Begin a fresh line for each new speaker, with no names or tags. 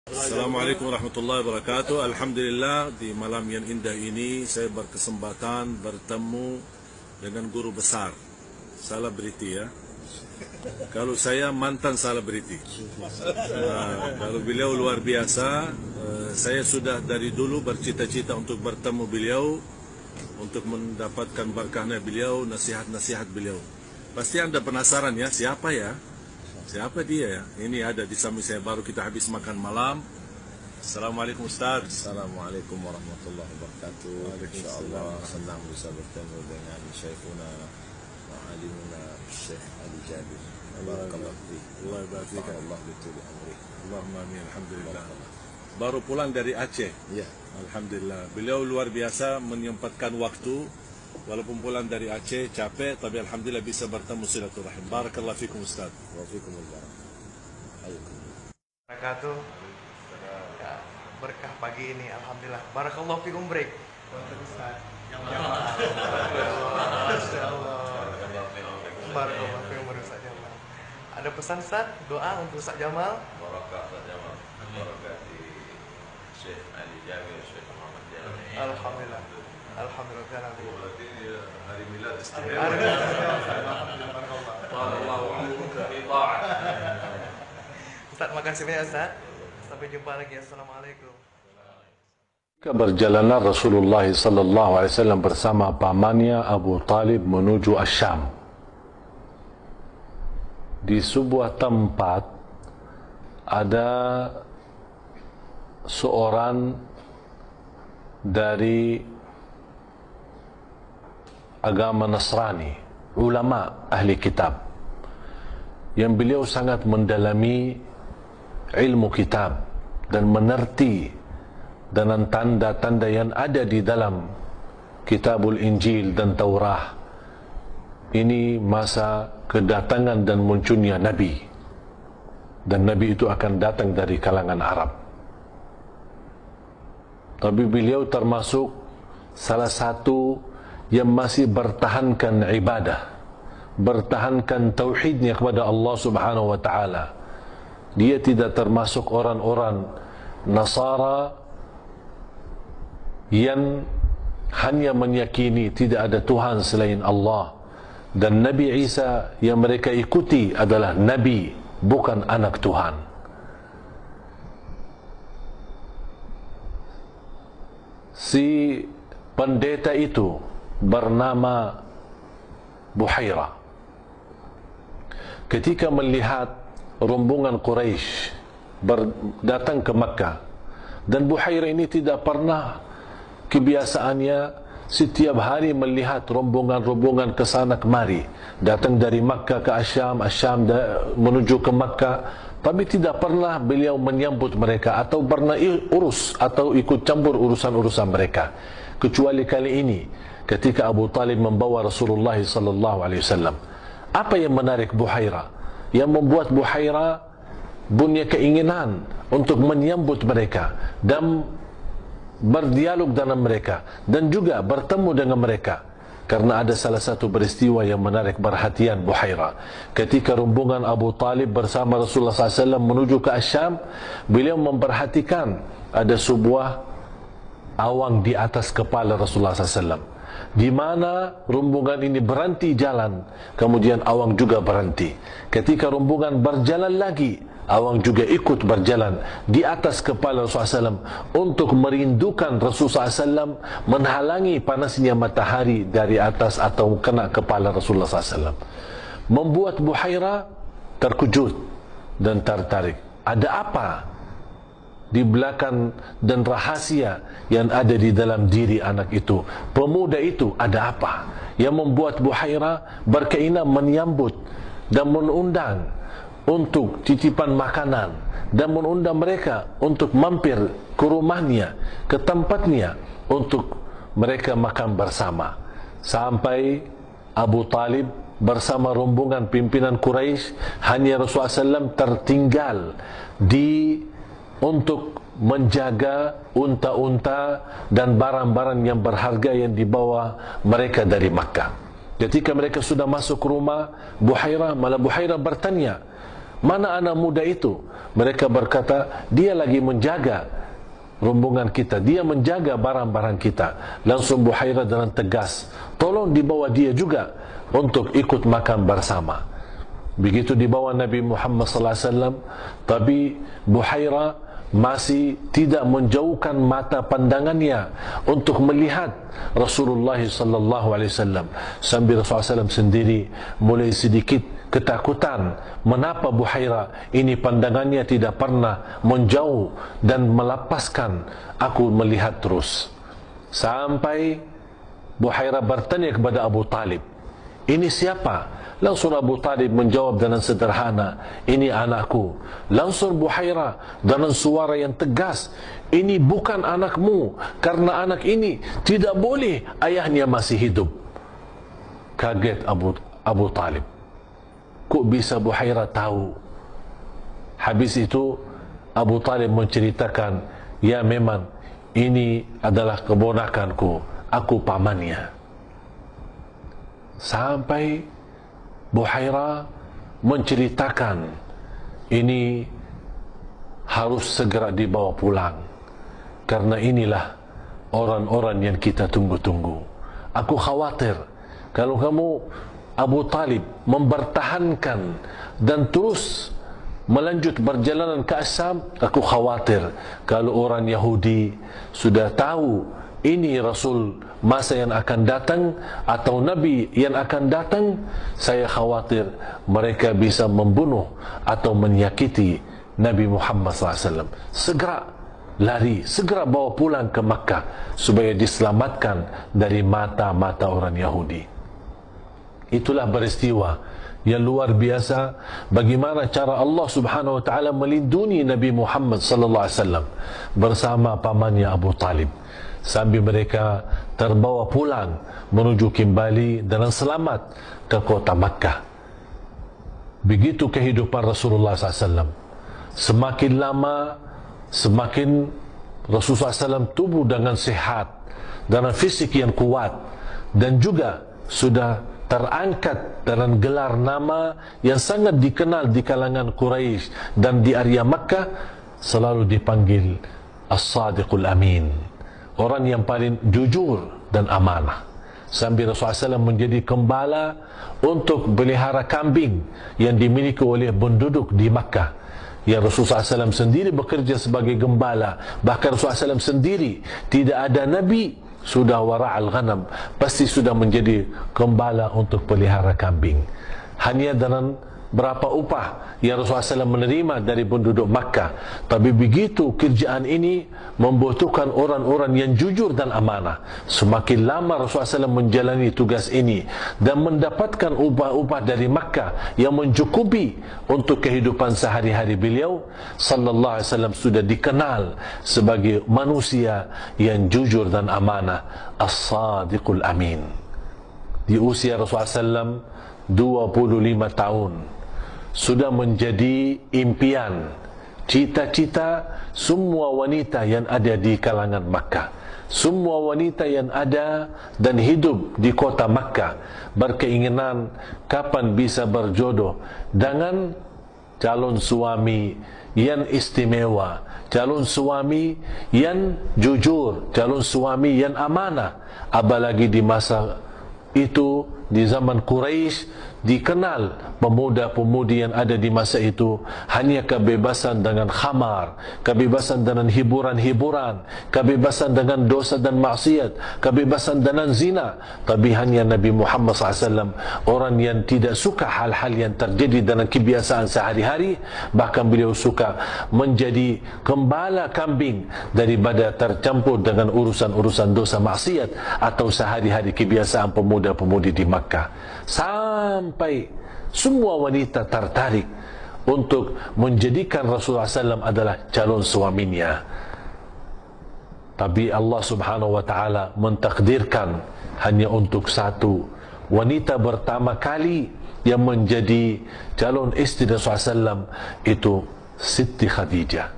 Assalamualaikum warahmatullahi wabarakatuh. Alhamdulillah, di malam yang indah ini saya berkesempatan bertemu dengan guru besar selebriti ya. Kalau saya mantan selebriti, kalau beliau luar biasa. Saya sudah dari dulu bercita-cita untuk bertemu beliau, untuk mendapatkan berkahnya beliau, nasihat-nasihat beliau. Pasti Anda penasaran ya, siapa ya? Siapa dia ya? Ini ada di samping saya, baru kita habis makan malam. Assalamualaikum Ustaz.
Assalamualaikum warahmatullahi wabarakatuh. InsyaAllah senang bisa bertemu dengan Syekhuna Ma'alimuna Syekh Ali Jabir. Barakallahu fiik.
Allah barik fiik.
Allah bituli amri.
Allahumma amin. Alhamdulillah. Baru pulang dari Aceh.
Ya.
Alhamdulillah. Beliau luar biasa menyempatkan waktu. Walaupun pulang dari Aceh capek, tapi alhamdulillah bisa bertemu silaturahim. Barakallahu fikum Ustaz.
Wa fikumul barakah. Ayyukum.
Wabarakatuh. Ya, berkah pagi ini alhamdulillah. Barakallahu fikum break. Ustaz. Barakallahu fikum Ustaz Jamal. Ada pesan Ustaz, doa untuk Ustaz Jamal.
Barakah Ustaz Jamal. Barakah di Syekh Ali Jabir, Syekh Muhammad Jalil.
Alhamdulillah. Alhamdulillah.
Berarti hari milad istimewa.
Ustaz, makasih banyak Ustaz. Sampai jumpa lagi. Assalamualaikum.
Berjalanlah Rasulullah sallallahu alaihi wasallam bersama pamannya Abu Talib menuju Asyam. Di sebuah tempat ada seorang dari agama Nasrani, ulama ahli kitab, yang beliau sangat mendalami ilmu kitab dan mengerti dengan tanda-tanda yang ada di dalam kitabul Injil dan Taurah. Ini masa kedatangan dan munculnya Nabi, dan Nabi itu akan datang dari kalangan Arab. Tapi beliau termasuk salah satu yang masih bertahankan ibadah, bertahankan tauhidnya kepada Allah Subhanahu wa taala. Dia tidak termasuk orang-orang Nasara yang hanya meyakini tidak ada Tuhan selain Allah, dan Nabi Isa yang mereka ikuti adalah Nabi, bukan anak Tuhan. Si pendeta itu bernama Buhaira. Ketika melihat rombongan Quraisy datang ke Makkah, dan Buhaira ini tidak pernah, kebiasaannya setiap hari melihat rombongan-rombongan ke sana kemari, datang dari Makkah ke Asyam, menuju ke Makkah, tapi tidak pernah beliau menyambut mereka atau pernah urus atau ikut campur urusan-urusan mereka, kecuali kali ini ketika Abu Talib membawa Rasulullah sallallahu alaihi wasallam. Apa yang menarik Buhaira, yang membuat Buhaira punya keinginan untuk menyambut mereka dan berdialog dengan mereka dan juga bertemu dengan mereka? Karena ada salah satu peristiwa yang menarik perhatian Buhaira. Ketika rombongan Abu Talib bersama Rasulullah SAW menuju ke Asyam, beliau memperhatikan ada sebuah awan di atas kepala Rasulullah SAW. Di mana rombongan ini berhenti jalan, kemudian awang juga berhenti. Ketika rombongan berjalan lagi, awang juga ikut berjalan di atas kepala Rasulullah SAW untuk merindukan Rasulullah SAW menghalangi panasnya matahari dari atas atau kena kepala Rasulullah SAW. Membuat Buhaira terkejut dan tertarik. Ada apa di belakang dan rahasia yang ada di dalam diri anak itu, pemuda itu? Ada apa yang membuat Buhaira berkeinginan menyambut dan mengundang untuk titipan makanan, dan mengundang mereka untuk mampir ke rumahnya, ke tempatnya, untuk mereka makan bersama. Sampai Abu Talib bersama rombongan pimpinan Quraisy, hanya Rasulullah SAW tertinggal untuk menjaga unta-unta dan barang-barang yang berharga yang dibawa mereka dari Makkah. Ketika mereka sudah masuk ke rumah Buhaira, malah Buhaira bertanya, Mana anak muda itu? Mereka berkata, dia lagi menjaga rombongan kita, dia menjaga barang-barang kita. Langsung Buhairah dengan tegas, tolong dibawa dia juga untuk ikut makan bersama. Begitu dibawa Nabi Muhammad SAW, tapi Buhairah masih tidak menjauhkan mata pandangannya untuk melihat Rasulullah SAW. Sambil Rasulullah SAW sendiri mulai sedikit ketakutan. Mengapa Buhairah ini pandangannya tidak pernah menjauh dan melepaskan aku melihat terus? Sampai Buhairah bertanya kepada Abu Talib, ini siapa? Langsung Abu Talib menjawab dengan sederhana, ini anakku. Langsung Buhairah dengan suara yang tegas, ini bukan anakmu, karena anak ini tidak boleh ayahnya masih hidup. Kaget Abu Talib. Kok bisa Buhairah tahu? Habis itu Abu Talib menceritakan, ya memang ini adalah keponakanku, aku pamannya. Sampai Buhairah menceritakan, ini harus segera dibawa pulang, karena inilah orang-orang yang kita tunggu-tunggu. Aku khawatir kalau kamu Abu Talib mempertahankan dan terus melanjut perjalanan ke Asyam, aku khawatir kalau orang Yahudi sudah tahu ini Rasul masa yang akan datang atau Nabi yang akan datang, saya khawatir mereka bisa membunuh atau menyakiti Nabi Muhammad SAW. Segera lari, segera bawa pulang ke Makkah supaya diselamatkan dari mata-mata orang Yahudi. Itulah peristiwa yang luar biasa, bagaimana cara Allah Subhanahu wa taala melindungi Nabi Muhammad sallallahu alaihi wasallam bersama pamannya Abu Talib, sambil mereka terbawa pulang menuju kembali dengan selamat ke kota Makkah. Begitu kehidupan Rasulullah SAW. Semakin lama, semakin Rasulullah SAW tubuh dengan sehat, dengan fisik yang kuat, dan juga sudah terangkat dengan gelar nama yang sangat dikenal di kalangan Quraisy dan di area Makkah, selalu dipanggil As-Sadiqul Amin, orang yang paling jujur dan amanah. Sambil Rasulullah SAW menjadi gembala untuk pelihara kambing yang dimiliki oleh penduduk di Makkah, yang Rasulullah SAW sendiri bekerja sebagai gembala. Bahkan Rasulullah SAW sendiri tidak ada Nabi sudah wara'al ghanam, pasti sudah menjadi gembala untuk pelihara kambing. Hanya dengan berapa upah yang Rasulullah SAW menerima dari penduduk Makkah, tapi begitu kerjaan ini membutuhkan orang-orang yang jujur dan amanah. Semakin lama Rasulullah SAW menjalani tugas ini dan mendapatkan upah-upah dari Makkah yang mencukupi untuk kehidupan sehari-hari beliau, sallallahu alaihi wasallam sudah dikenal sebagai manusia yang jujur dan amanah, As-Sadiqul Amin. Di usia Rasulullah SAW 25 tahun sudah menjadi impian, cita-cita semua wanita yang ada di kalangan Makkah. Semua wanita yang ada dan hidup di kota Makkah berkeinginan kapan bisa berjodoh dengan calon suami yang istimewa, calon suami yang jujur, calon suami yang amanah. Apalagi di masa itu, di zaman Quraisy, dikenal pemuda-pemudi yang ada di masa itu hanya kebebasan dengan khamar, kebebasan dengan hiburan-hiburan, kebebasan dengan dosa dan maksiat, kebebasan dengan zina. Tapi hanya Nabi Muhammad SAW, orang yang tidak suka hal-hal yang terjadi dalam kebiasaan sehari-hari. Bahkan beliau suka menjadi gembala kambing daripada tercampur dengan urusan-urusan dosa maksiat atau sehari-hari kebiasaan pemuda-pemudi di Makkah. Sampai semua wanita tertarik untuk menjadikan Rasulullah SAW adalah calon suaminya. Tapi Allah Subhanahu wa taala mentakdirkan hanya untuk satu wanita pertama kali yang menjadi calon istri Rasulullah SAW, itu Siti Khadijah.